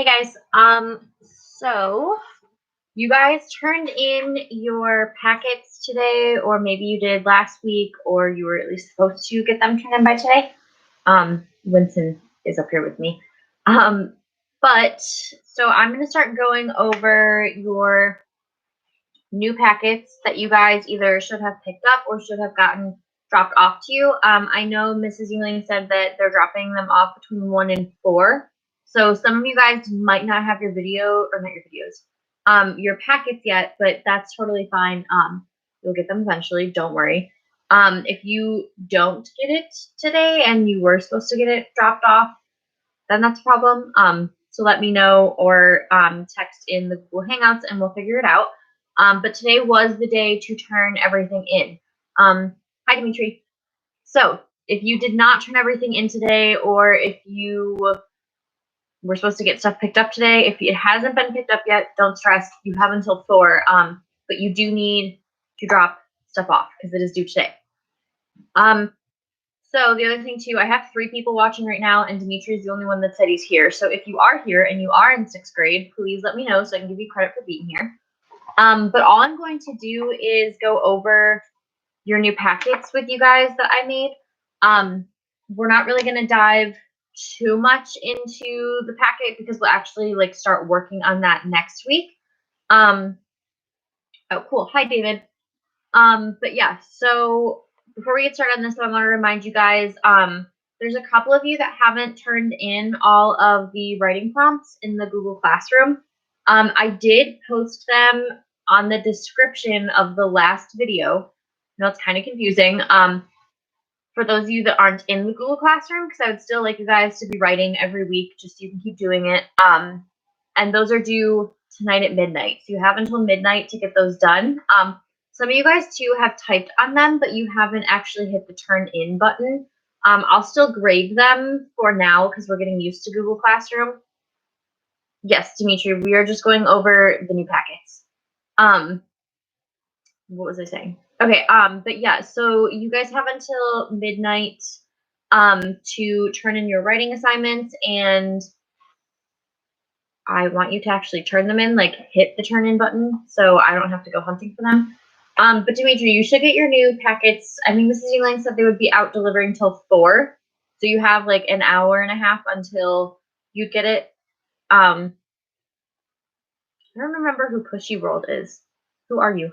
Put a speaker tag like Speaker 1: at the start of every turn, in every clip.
Speaker 1: Hey guys, so you guys turned in your packets today, or maybe you did last week, or you were at least supposed to get them turned in by today. Winston is up here with me. But so I'm gonna start going over your new packets that you guys either should have picked up or should have gotten dropped off to you. I know Mrs. Euling said that they're dropping them off between 1 and 4. So some of you guys might not have your video, or not your videos, your packets yet, but that's totally fine. You'll get them eventually, don't worry. If you don't get it today and you were supposed to get it dropped off, then that's a problem. So let me know, or text in the Google Hangouts and we'll figure it out. But today was the day to turn everything in. Hi, Dimitri. So if you did not turn everything in today, or if you were supposed to get stuff picked up today, if it hasn't been picked up yet, don't stress. You have until 4. But you do need to drop stuff off because it is due today. So the other thing too, I have 3 people watching right now, and Dimitri is the only one that said he's here. So if you are here and you are in 6th grade, please let me know so I can give you credit for being here. But all I'm going to do is go over your new packets with you guys that I made. We're not really going to dive too much into the packet because we'll actually start working on that next week. Oh, cool. Hi, David. But yeah, so before we get started on this, I want to remind you guys, there's a couple of you that haven't turned in all of the writing prompts in the Google Classroom. I did post them on the description of the last video. I know it's kind of confusing. For those of you that aren't in the Google Classroom, because I would still like you guys to be writing every week, just so you can keep doing it. And those are due tonight at midnight. So you have until midnight to get those done. Some of you guys too have typed on them, but you haven't actually hit the turn in button. I'll still grade them for now because we're getting used to Google Classroom. Yes, Dimitri, we are just going over the new packets. What was I saying? Okay, but yeah, so you guys have until midnight to turn in your writing assignments, and I want you to actually turn them in, hit the turn in button so I don't have to go hunting for them. But Dimitri, you should get your new packets. I mean, Mrs. Euling said they would be out delivering till 4. So you have an hour and a half until you get it. I don't remember who Pushy World is. Who are you?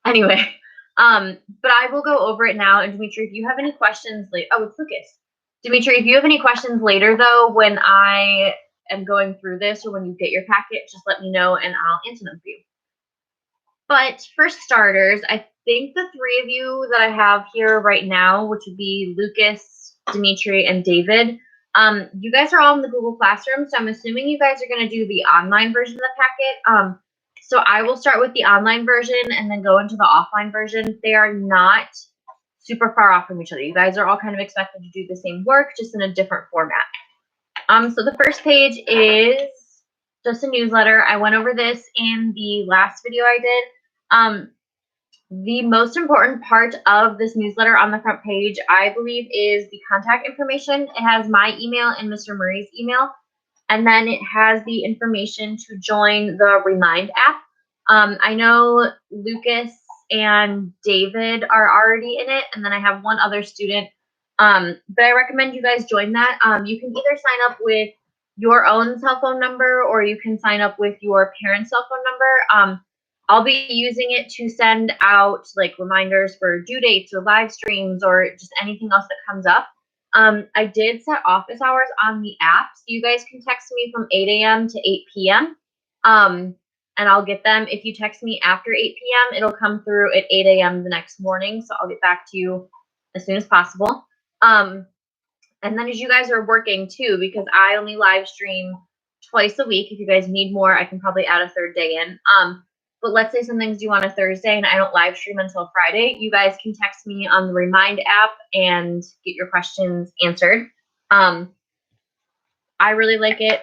Speaker 1: Anyway, but I will go over it now. And Dimitri, if you have any questions, oh, it's Lucas. Dimitri, if you have any questions later, though, when I am going through this or when you get your packet, just let me know and I'll answer them for you. But for starters, I think the 3 of you that I have here right now, which would be Lucas, Dimitri, and David, you guys are all in the Google Classroom, so I'm assuming you guys are going to do the online version of the packet. So I will start with the online version and then go into the offline version. They are not super far off from each other. You guys are all kind of expected to do the same work, just in a different format. So the first page is just a newsletter. I went over this in the last video I did. The most important part of this newsletter on the front page, I believe, is the contact information. It has my email and Mr. Murray's email. And then it has the information to join the Remind app. I know Lucas and David are already in it, and then I have one other student. But I recommend you guys join that. You can either sign up with your own cell phone number, or you can sign up with your parent's cell phone number. I'll be using it to send out reminders for due dates or live streams or just anything else that comes up. I did set office hours on the app, so you guys can text me from 8 a.m. to 8 p.m. And I'll get them. If you text me after 8 p.m., it'll come through at 8 a.m. the next morning, so I'll get back to you as soon as possible. And then as you guys are working too, because I only live stream twice a week. If you guys need more, I can probably add a 3rd day in. But let's say something's due on a Thursday and I don't live stream until Friday. You guys can text me on the Remind app and get your questions answered. I really like it.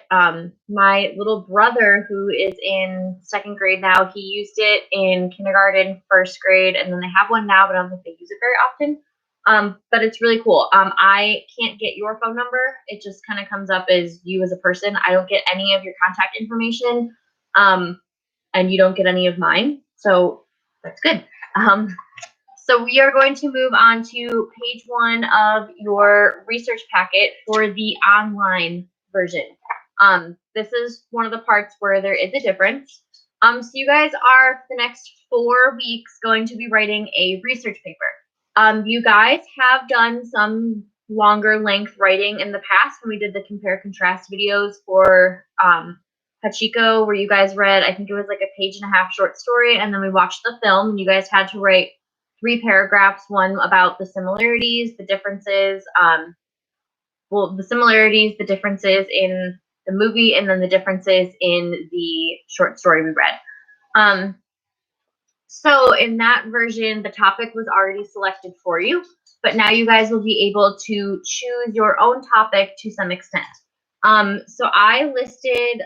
Speaker 1: My little brother, who is in 2nd grade now, he used it in kindergarten, 1st grade, and then they have one now, but I don't think they use it very often. But it's really cool. I can't get your phone number. It just kind of comes up as you as a person. I don't get any of your contact information, and you don't get any of mine. So that's good. So we are going to move on to page 1 of your research packet for the online version. This is one of the parts where there is a difference. So you guys are, for the next 4 weeks, going to be writing a research paper. You guys have done some longer length writing in the past when we did the compare contrast videos for Hachiko, where you guys read, I think it was like a 1.5-page short story, and then we watched the film, and you guys had to write 3 paragraphs, one about the similarities, the differences, the similarities, the differences in the movie, and then the differences in the short story we read. So in that version, the topic was already selected for you, but now you guys will be able to choose your own topic to some extent. So I listed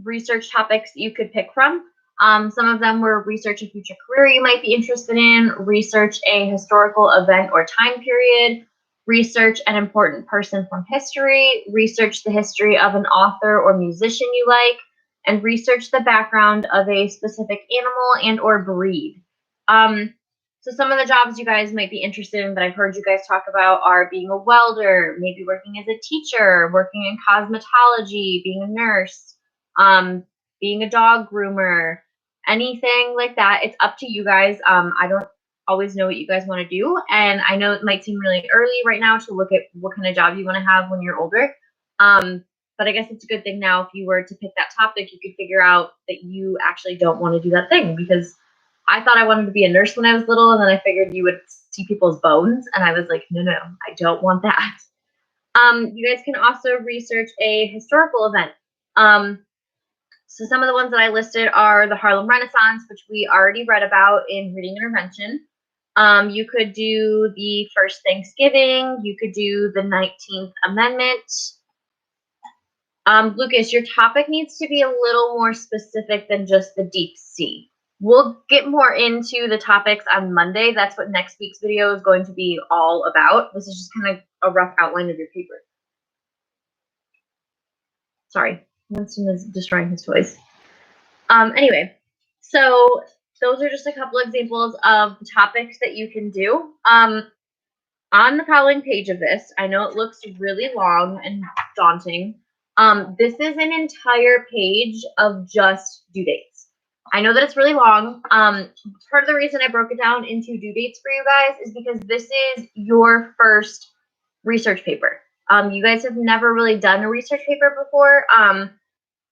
Speaker 1: research topics that you could pick from. Some of them were research a future career you might be interested in, research a historical event or time period, research an important person from history, research the history of an author or musician you like, and research the background of a specific animal and or breed. So some of the jobs you guys might be interested in that I've heard you guys talk about are being a welder, maybe working as a teacher, working in cosmetology, being a nurse, being a dog groomer, anything like that. It's up to you guys. I don't always know what you guys want to do, and I know it might seem really early right now to look at what kind of job you want to have when you're older. But I guess it's a good thing now if you were to pick that topic, you could figure out that you actually don't want to do that thing, because I thought I wanted to be a nurse when I was little, and then I figured you would see people's bones, and I was like, no, I don't want that. You guys can also research a historical event. So some of the ones that I listed are the Harlem Renaissance, which we already read about in Reading Intervention. You could do the first Thanksgiving. You could do the 19th Amendment. Lucas, your topic needs to be a little more specific than just the deep sea. We'll get more into the topics on Monday. That's what next week's video is going to be all about. This is just kind of a rough outline of your paper. Sorry, Winston is destroying his toys. Anyway, so those are just a couple examples of the topics that you can do. On the following page of this, I know it looks really long and daunting. This is an entire page of just due dates. I know that it's really long. Part of the reason I broke it down into due dates for you guys is because this is your first research paper. You guys have never really done a research paper before.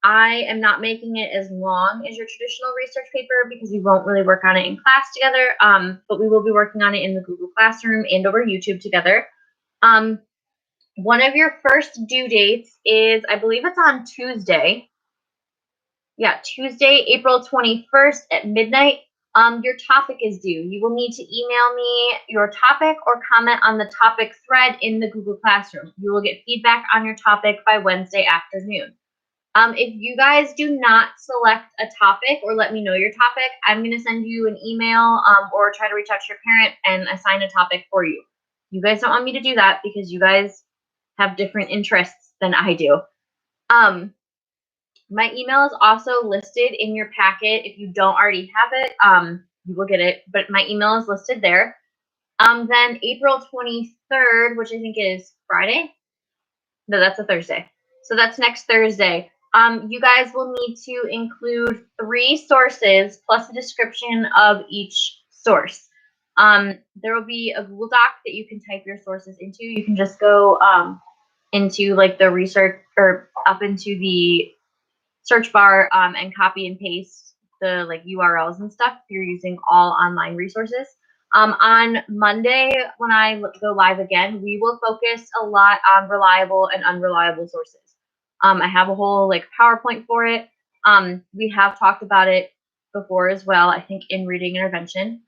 Speaker 1: I am not making it as long as your traditional research paper because we won't really work on it in class together, but we will be working on it in the Google Classroom and over YouTube together. One of your first due dates is, I believe it's on Tuesday. Yeah, Tuesday, April 21st at midnight. Your topic is due. You will need to email me your topic or comment on the topic thread in the Google Classroom. You will get feedback on your topic by Wednesday afternoon. If you guys do not select a topic or let me know your topic, I'm going to send you an email or try to reach out to your parent and assign a topic for you. You guys don't want me to do that because you guys have different interests than I do. My email is also listed in your packet. If you don't already have it, you will get it, but my email is listed there. Then April 23rd, which I think is Friday. No, that's a Thursday. So that's next Thursday. You guys will need to include 3 sources plus a description of each source. There will be a Google Doc that you can type your sources into. You can just go into like the research or up into the search bar and copy and paste the like URLs and stuff if you're using all online resources. On Monday, when I go live again, we will focus a lot on reliable and unreliable sources. I have a whole like PowerPoint for it. We have talked about it before as well, I think in Reading Intervention.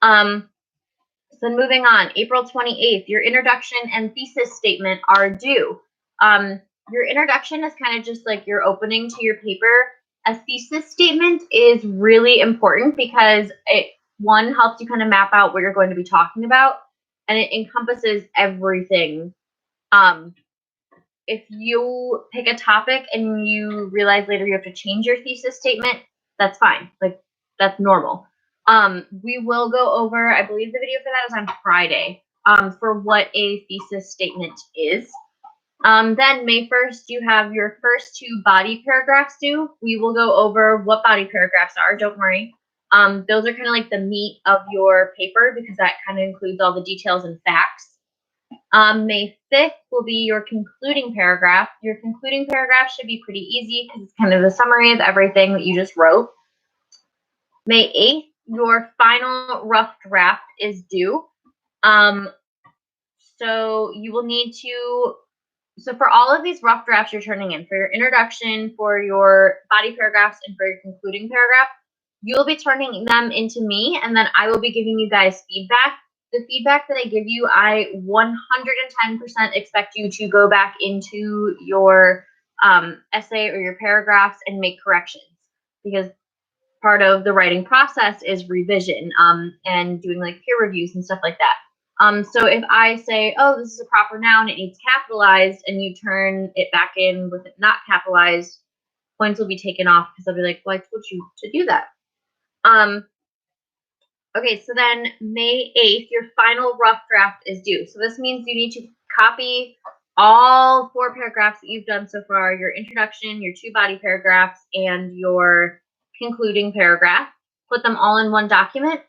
Speaker 1: So moving on, April 28th, your introduction and thesis statement are due. Your introduction is kind of just like your opening to your paper. A thesis statement is really important because it, one, helps you kind of map out what you're going to be talking about, and it encompasses everything. If you pick a topic and you realize later you have to change your thesis statement, that's fine. Like, that's normal. We will go over, I believe the video for that is on Friday, for what a thesis statement is. Then May 1st, you have your first 2 body paragraphs due. We will go over what body paragraphs are, don't worry. Those are kind of like the meat of your paper because that kind of includes all the details and facts. May 5th will be your concluding paragraph. Your concluding paragraph should be pretty easy because it's kind of the summary of everything that you just wrote. May 8th, your final rough draft is due. So you will need to, so for all of these rough drafts you're turning in, for your introduction, for your body paragraphs, and for your concluding paragraph, you will be turning them into me, and then I will be giving you guys feedback. The feedback that I give you, I 110% expect you to go back into your essay or your paragraphs and make corrections, because part of the writing process is revision and doing like peer reviews and stuff like that. So if I say, oh, this is a proper noun, it needs capitalized, and you turn it back in with it not capitalized, points will be taken off because I'll be like, well, I told you to do that. Okay, so then May 8th, your final rough draft is due. So this means you need to copy all 4 paragraphs that you've done so far, your introduction, your 2 body paragraphs, and your concluding paragraph. Put them all in one document,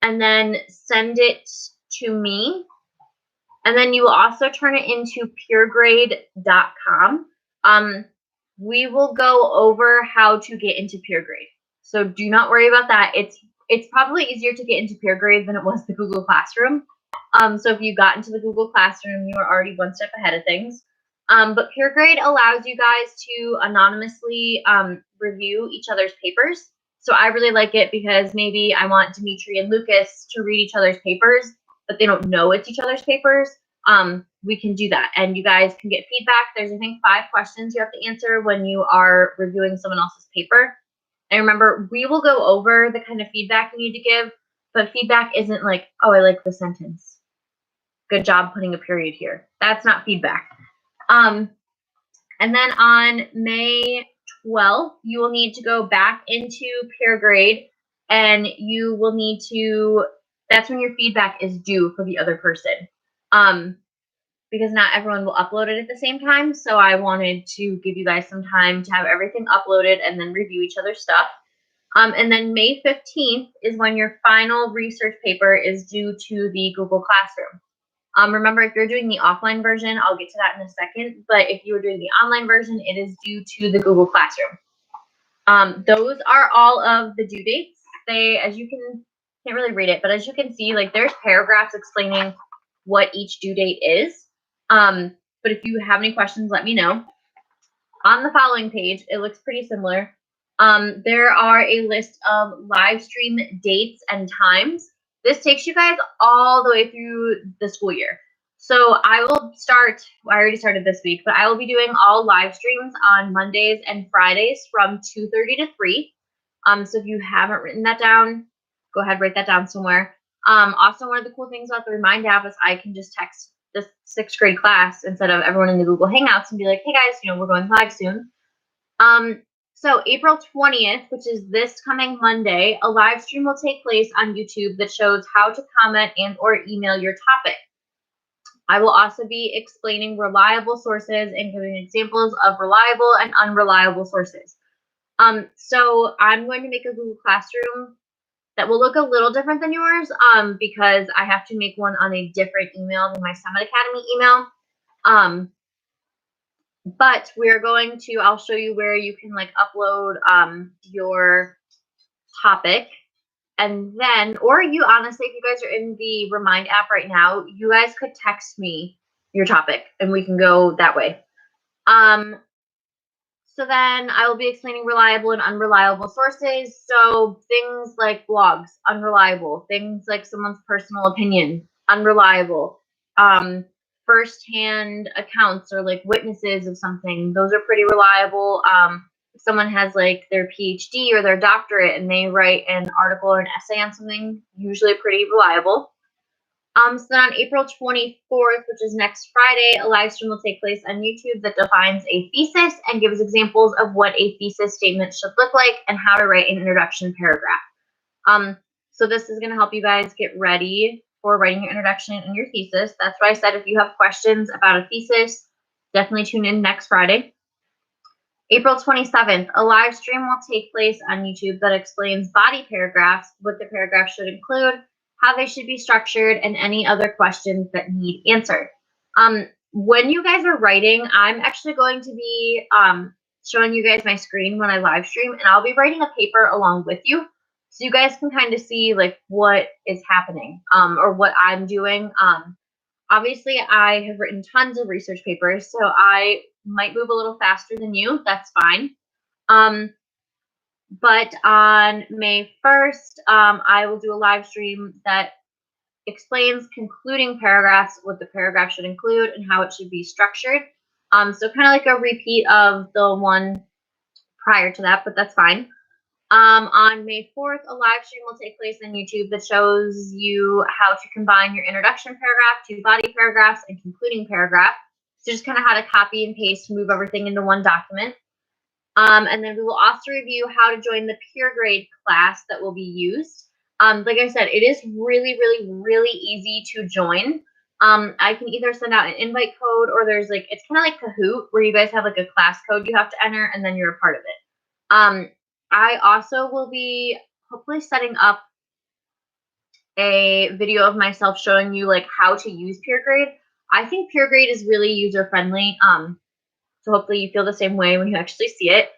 Speaker 1: and then send it to me. And then you will also turn it into puregrade.com. We will go over how to get into PureGrade. So do not worry about that. It's probably easier to get into PureGrade than it was the Google Classroom. So if you got into the Google Classroom, you are already one step ahead of things. But PureGrade allows you guys to anonymously review each other's papers. So I really like it because maybe I want Dimitri and Lucas to read each other's papers, but they don't know it's each other's papers. We can do that, and you guys can get feedback. There's, I think, 5 questions you have to answer when you are reviewing someone else's paper. And remember, we will go over the kind of feedback you need to give, but feedback isn't like, oh, I like the sentence. Good job putting a period here. That's not feedback. And then on May 12th, you will need to go back into PureGrade, and you will need to, that's when your feedback is due for the other person. Because not everyone will upload it at the same time, so I wanted to give you guys some time to have everything uploaded and then review each other's stuff. And then May 15th is when your final research paper is due to the Google Classroom. Remember, if you're doing the offline version, I'll get to that in a second, but if you are doing the online version, it is due to the Google Classroom. Those are all of the due dates. They, as you can't really read it, but as you can see, like, there's paragraphs explaining what each due date is. But if you have any questions, let me know. On the following page, it looks pretty similar. There are a list of live stream dates and times. This takes you guys all the way through the school year. So I will start, I already started this week, but I will be doing all live streams on Mondays and Fridays from 2:30 to 3. So if you haven't written that down, go ahead, write that down somewhere. Also, one of the cool things about the Remind app is I can just text the 6th grade class instead of everyone in the Google Hangouts and be like, hey guys, we're going live soon. So April 20th, which is this coming Monday, a live stream will take place on YouTube that shows how to comment and or email your topic. I will also be explaining reliable sources and giving examples of reliable and unreliable sources. So I'm going to make a Google Classroom that will look a little different than yours because I have to make one on a different email than my Summit Academy email. But we're going to, I'll show you where you can like upload your topic. And then, or you honestly, if you guys are in the Remind app right now, you guys could text me your topic and we can go that way. So then I will be explaining reliable and unreliable sources. So things like blogs, unreliable. Things like someone's personal opinion, unreliable. First-hand accounts or like witnesses of something, those are pretty reliable. If someone has like their PhD or their doctorate and they write an article or an essay on something, usually pretty reliable. So then on April 24th, which is next Friday, a live stream will take place on YouTube that defines a thesis and gives examples of what a thesis statement should look like and how to write an introduction paragraph. So this is going to help you guys get ready for writing your introduction and your thesis. That's why I said if you have questions about a thesis, definitely tune in next Friday. April 27th, a live stream will take place on YouTube that explains body paragraphs, what the paragraph should include, how they should be structured, and any other questions that need answered. When you guys are writing, I'm actually going to be showing you guys my screen when I live stream, and I'll be writing a paper along with you, so you guys can kind of see like what is happening or what I'm doing. Obviously, I have written tons of research papers, so I might move a little faster than you. That's fine. But on May 1st, I will do a live stream that explains concluding paragraphs, what the paragraph should include, and how it should be structured. So kind of like a repeat of the one prior to that, but that's fine. On May 4th, a live stream will take place on YouTube that shows you how to combine your introduction paragraph, two body paragraphs, and concluding paragraph. So just kind of how to copy and paste, move everything into one document. And then we will also review how to join the peer grade class that will be used. Like I said, it is really, really, really easy to join. I can either send out an invite code or there's like, it's kind of like Kahoot where you guys have like a class code you have to enter and then you're a part of it. I also will be hopefully setting up a video of myself showing you like how to use peer grade. I think peer grade is really user friendly. So hopefully you feel the same way when you actually see it.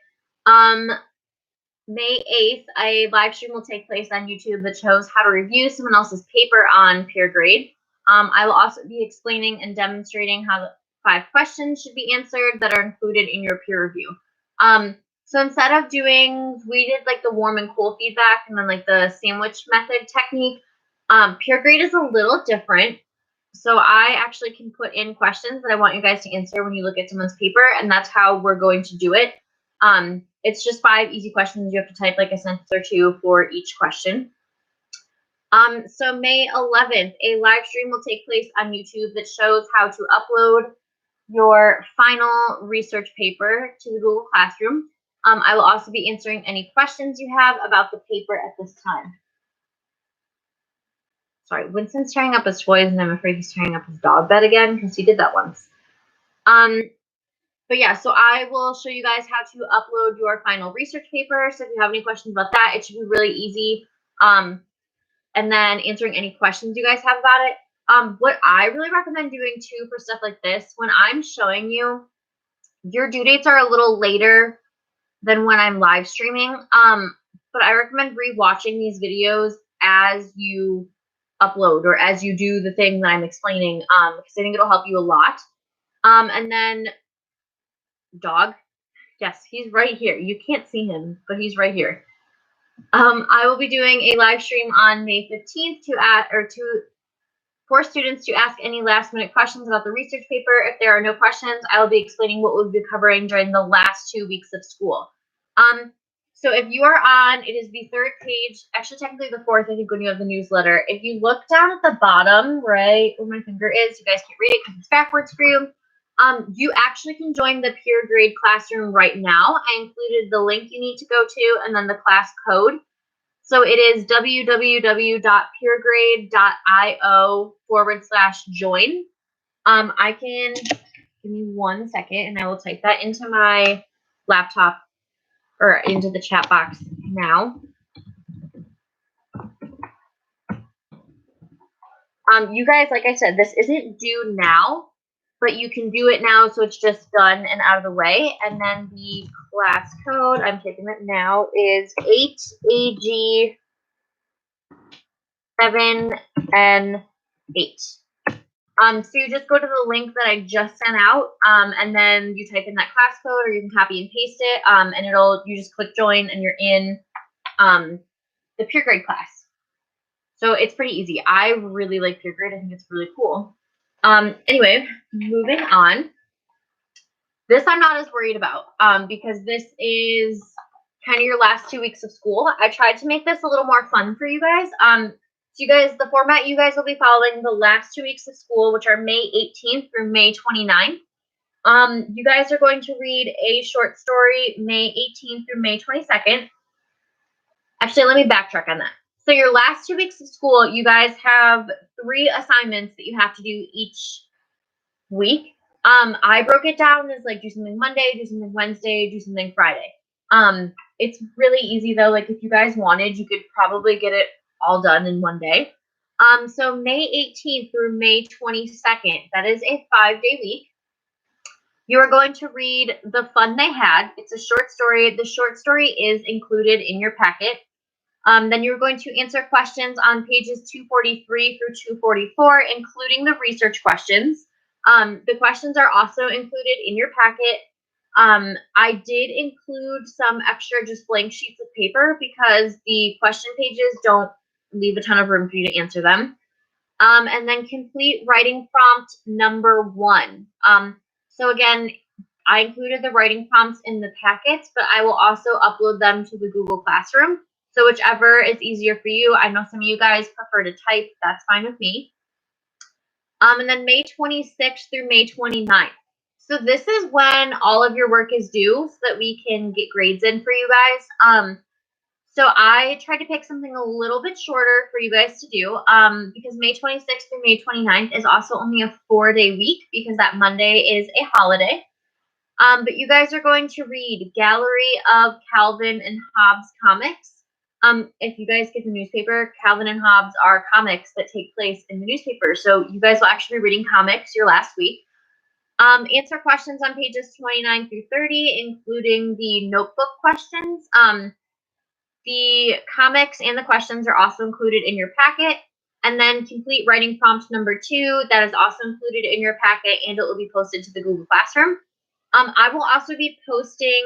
Speaker 1: May 8th, a live stream will take place on YouTube that shows how to review someone else's paper on peer grade. I will also be explaining and demonstrating how the 5 questions should be answered that are included in your peer review. So instead of doing, we did like the warm and cool feedback and then like the sandwich method technique. Peer grade is a little different. So I actually can put in questions that I want you guys to answer when you look at someone's paper, and that's how we're going to do it. It's just 5 easy questions. You have to type like a sentence or 2 for each question. So May 11th, a live stream will take place on YouTube that shows how to upload your final research paper to the Google Classroom. I will also be answering any questions you have about the paper at this time. Sorry, Winston's tearing up his toys, and I'm afraid he's tearing up his dog bed again because he did that once. But yeah, so I will show you guys how to upload your final research paper. So if you have any questions about that, it should be really easy. And then answering any questions you guys have about it. What I really recommend doing too for stuff like this, when I'm showing you, your due dates are a little later than when I'm live streaming. But I recommend rewatching these videos as you upload or as you do the thing that I'm explaining, because I think it'll help you a lot. And then dog, yes, he's right here. You can't see him, but he's right here. I will be doing a live stream on May 15th for students to ask any last minute questions about the research paper. If there are no questions, I will be explaining what we'll be covering during the last 2 weeks of school. So if you are on, it is the 3rd page, actually technically the 4th, I think, when you have the newsletter. If you look down at the bottom, right where my finger is, you guys can't read it because it's backwards for you. You actually can join the peer grade classroom right now. I included the link you need to go to and then the class code. So it is www.peergrade.io/join. I can, give me 1 second and I will type that into my laptop or into the chat box now. You guys, like I said, this isn't due now, but you can do it now, so it's just done and out of the way. And then the class code, I'm taking it now, is 8AG7N8. So you just go to the link that I just sent out, and then you type in that class code, or you can copy and paste it, and you just click join, and you're in the peer grade class. So it's pretty easy. I really like peer grade. I think it's really cool. Anyway, moving on. This I'm not as worried about because this is kind of your last 2 weeks of school. I tried to make this a little more fun for you guys. you guys, the format you guys will be following the last 2 weeks of school, which are May 18th through May 29th. You guys are going to read a short story May 18th through May 22nd. Actually, let me backtrack on that. So your last 2 weeks of school, you guys have 3 assignments that you have to do each week. I broke it down as like do something Monday, do something Wednesday, do something Friday. It's really easy though. Like if you guys wanted, you could probably get it all done in one day. So May 18th through May 22nd, that is a 5-day week. You are going to read The Fun They Had. It's a short story. The short story is included in your packet. Then you're going to answer questions on pages 243 through 244, including the research questions. The questions are also included in your packet. I did include some extra just blank sheets of paper because the question pages don't leave a ton of room for you to answer them. And then complete writing prompt number 1. So again, I included the writing prompts in the packets, but I will also upload them to the Google Classroom. So whichever is easier for you. I know some of you guys prefer to type. That's fine with me. And then May 26th through May 29th. So this is when all of your work is due so that we can get grades in for you guys. So I tried to pick something a little bit shorter for you guys to do because May 26th through May 29th is also only a 4-day week because that Monday is a holiday. But you guys are going to read Gallery of Calvin and Hobbes Comics. If you guys get the newspaper, Calvin and Hobbes are comics that take place in the newspaper. So you guys will actually be reading comics your last week. Answer questions on pages 29 through 30, including the notebook questions. The comics and the questions are also included in your packet. And then complete writing prompt number 2, that is also included in your packet, and it will be posted to the Google Classroom. I will also be posting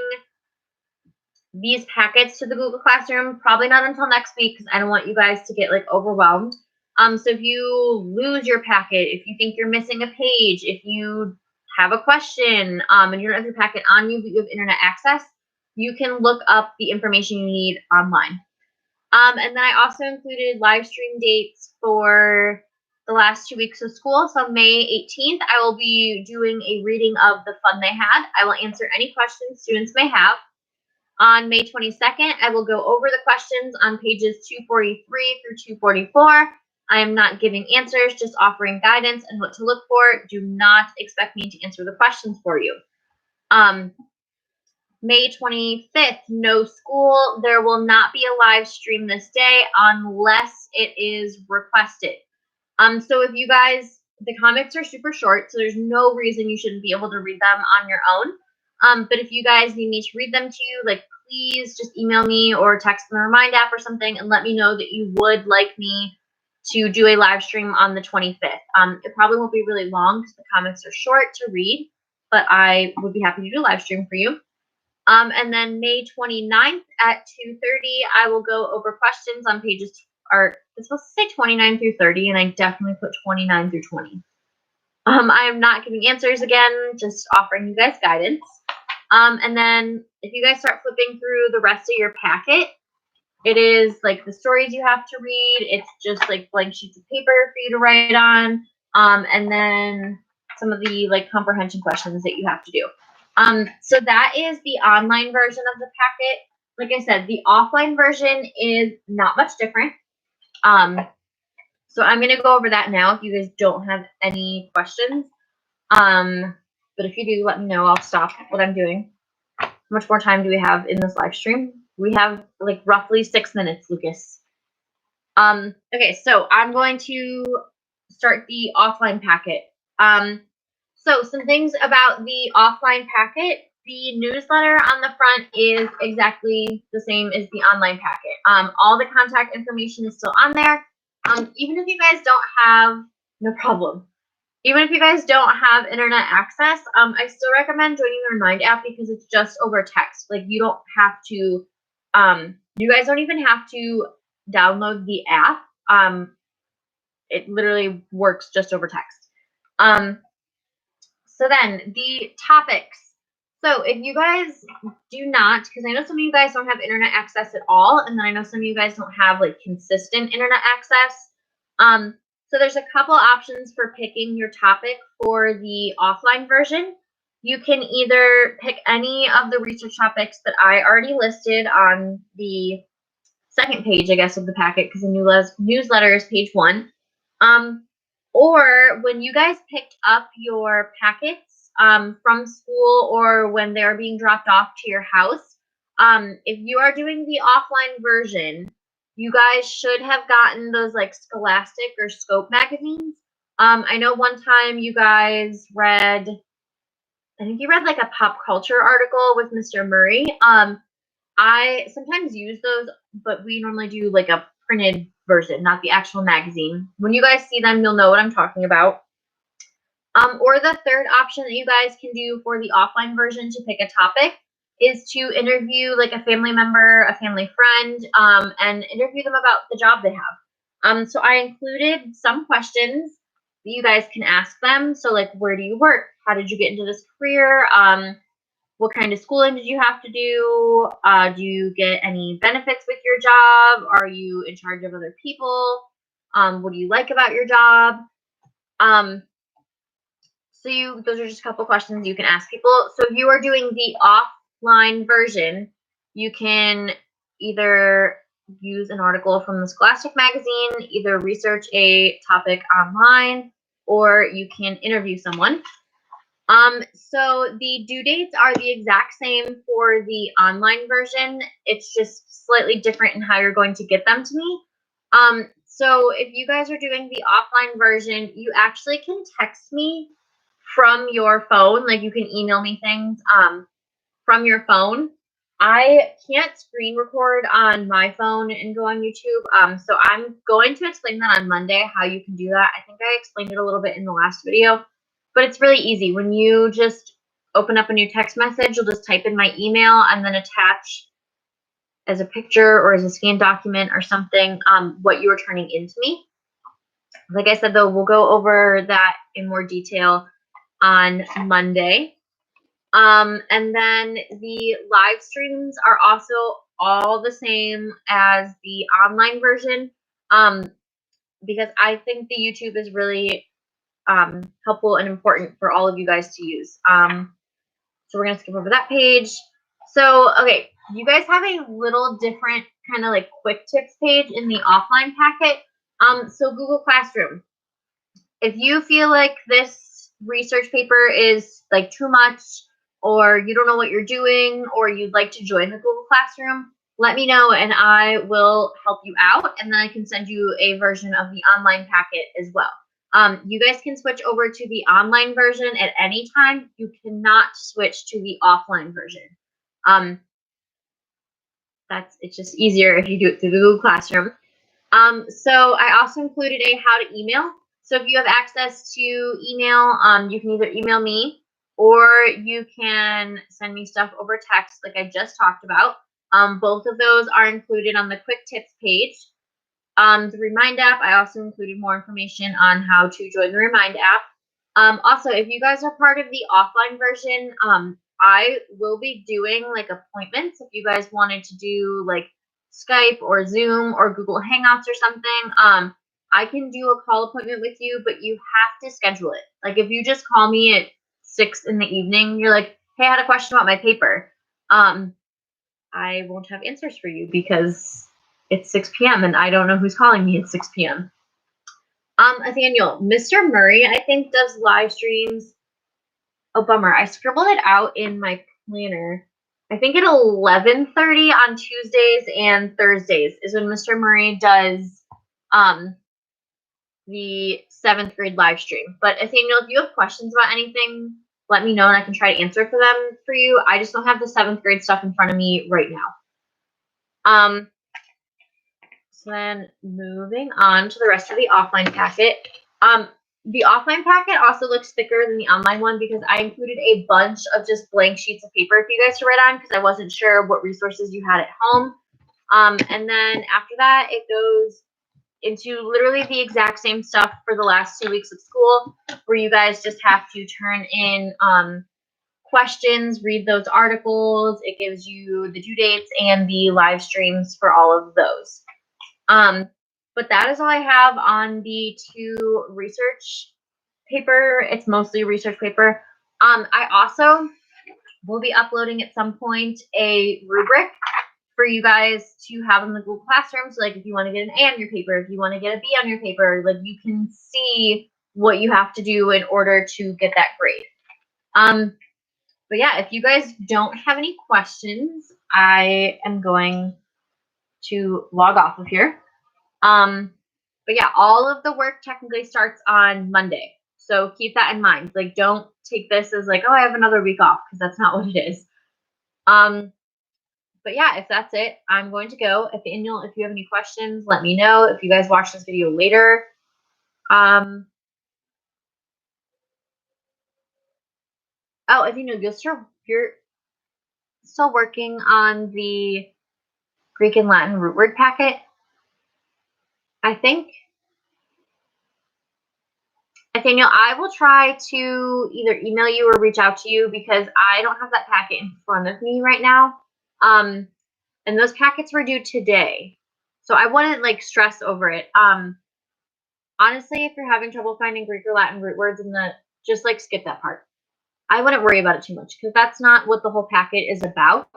Speaker 1: these packets to the Google Classroom, probably not until next week because I don't want you guys to get like overwhelmed. So if you lose your packet, if you think you're missing a page, if you have a question and you don't have your packet on you but you have internet access, you can look up the information you need online. And then I also included live stream dates for the last 2 weeks of school. So May 18th, I will be doing a reading of The Fun They Had. I will answer any questions students may have. On May 22nd, I will go over the questions on pages 243 through 244. I am not giving answers, just offering guidance and what to look for. Do not expect me to answer the questions for you. May 25th, no school. There will not be a live stream this day unless it is requested. So if you guys, the comics are super short, so there's no reason you shouldn't be able to read them on your own. But if you guys need me to read them to you, like please just email me or text the Remind app or something and let me know that you would like me to do a live stream on the 25th. It probably won't be really long because the comics are short to read, but I would be happy to do a live stream for you. And then May 29th at 2:30, I will go over questions on pages, it's supposed to say 29 through 30, and I definitely put 29 through 20. I am not giving answers again, just offering you guys guidance. And then if you guys start flipping through the rest of your packet, it is like the stories you have to read. It's just like blank sheets of paper for you to write on. And then some of the like comprehension questions that you have to do. So that is the online version of the packet. Like I said, the offline version is not much different. So I'm going to go over that now if you guys don't have any questions. But if you do, let me know. I'll stop what I'm doing. How much more time do we have in this live stream? We have like roughly 6 minutes, Lucas. Okay, so I'm going to start the offline packet. So some things about the offline packet. The newsletter on the front is exactly the same as the online packet. All the contact information is still on there. Even if you guys don't have, no problem. Even if you guys don't have internet access, I still recommend joining the Remind app because it's just over text. Like you don't have to, you guys don't even have to download the app. It literally works just over text. So then the topics. So if you guys do not, because I know some of you guys don't have internet access at all, and then I know some of you guys don't have like consistent internet access. So there's a couple options for picking your topic for the offline version. You can either pick any of the research topics that I already listed on the second page, I guess, of the packet, because the newsletter is page 1. Or when you guys picked up your packets from school or when they're being dropped off to your house, if you are doing the offline version, you guys should have gotten those like Scholastic or Scope magazines. I know one time you guys read, I think you read like a pop culture article with Mr. Murray. I sometimes use those, but we normally do like a printed version, not the actual magazine. When you guys see them, you'll know what I'm talking about. Or the third option that you guys can do for the offline version to pick a topic is to interview like a family member, a family friend, and interview them about the job they have. So I included some questions that you guys can ask them. So like, where do you work? How did you get into this career? What kind of schooling did you have to do? Do you get any benefits with your job? Are you in charge of other people? What do you like about your job? Those are just a couple questions you can ask people. So if you are doing the offline version, you can either use an article from the Scholastic magazine, either research a topic online, or you can interview someone. So the due dates are the exact same for the online version. It's just slightly different in how you're going to get them to me. So if you guys are doing the offline version, you actually can text me from your phone. Like you can email me things from your phone. I can't screen record on my phone and go on YouTube. So I'm going to explain that on Monday, how you can do that. I think I explained it a little bit in the last video, but it's really easy. When you just open up a new text message, you'll just type in my email and then attach as a picture or as a scanned document or something what you are turning into me. Like I said, though, we'll go over that in more detail on Monday. And then the live streams are also all the same as the online version, because I think the YouTube is really helpful and important for all of you guys to use. So we're going to skip over that page. So, okay, you guys have a little different kind of like quick tips page in the offline packet. So Google Classroom. If you feel like this research paper is like too much, or you don't know what you're doing, or you'd like to join the Google Classroom, let me know and I will help you out, and then I can send you a version of the online packet as well. You guys can switch over to the online version at any time. You cannot switch to the offline version. It's just easier if you do it through the Google Classroom. So I also included a how to email. So if you have access to email, you can either email me or you can send me stuff over text like I just talked about. Both of those are included on the quick tips page. The Remind app, I also included more information on how to join the Remind app. Also, if you guys are part of the offline version, I will be doing like appointments. If you guys wanted to do like Skype or Zoom or Google Hangouts or something, I can do a call appointment with you, but you have to schedule it. Like if you just call me at 6 in the evening, you're like, hey, I had a question about my paper. I won't have answers for you because it's 6 p.m. and I don't know who's calling me at 6 p.m. Nathaniel, Mr. Murray, I think, does live streams. Oh, bummer. I scribbled it out in my planner. I think at 11:30 on Tuesdays and Thursdays is when Mr. Murray does the 7th grade live stream. But Nathaniel, if you have questions about anything, let me know and I can try to answer for them for you. I just don't have the 7th grade stuff in front of me right now. So then moving on to the rest of the offline packet. The offline packet also looks thicker than the online one because I included a bunch of just blank sheets of paper for you guys to write on because I wasn't sure what resources you had at home. And then after that, it goes into literally the exact same stuff for the last 2 weeks of school, where you guys just have to turn in questions, read those articles. It gives you the due dates and the live streams for all of those. But that is all I have on the 2 research paper. It's mostly research paper. I also will be uploading at some point a rubric for you guys to have in the Google Classroom. So like if you want to get an A on your paper, if you want to get a B on your paper, like you can see what you have to do in order to get that grade. But yeah, if you guys don't have any questions, I am going to log off of here. But yeah, all of the work technically starts on Monday. So keep that in mind. Like, don't take this as like, oh, I have another week off, because that's not what it is. But yeah, if that's it, I'm going to go. Nathaniel, if you have any questions, let me know. If you guys watch this video later, oh, Nathaniel, you're still working on the Greek and Latin root word packet, I think. Nathaniel, I will try to either email you or reach out to you because I don't have that packet in front of me right now. And those packets were due today. So I wouldn't like stress over it. Honestly, if you're having trouble finding Greek or Latin root words just like skip that part. I wouldn't worry about it too much because that's not what the whole packet is about.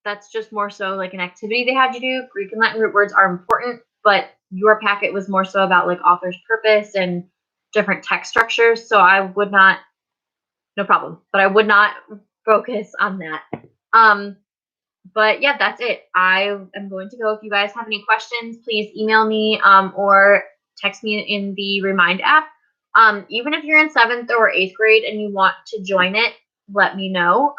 Speaker 1: That's just more so like an activity they had you do. Greek and Latin root words are important, but your packet was more so about like author's purpose and different text structures. So I would not, no problem, but I would not focus on that. But yeah, that's it. I am going to go. If you guys have any questions, please email me or text me in the Remind app. Even if you're in 7th or 8th grade and you want to join it, let me know.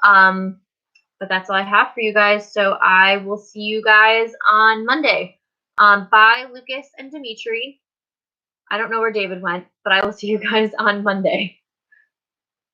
Speaker 1: But that's all I have for you guys. So I will see you guys on Monday. Bye, Lucas and Dimitri. I don't know where David went, but I will see you guys on Monday.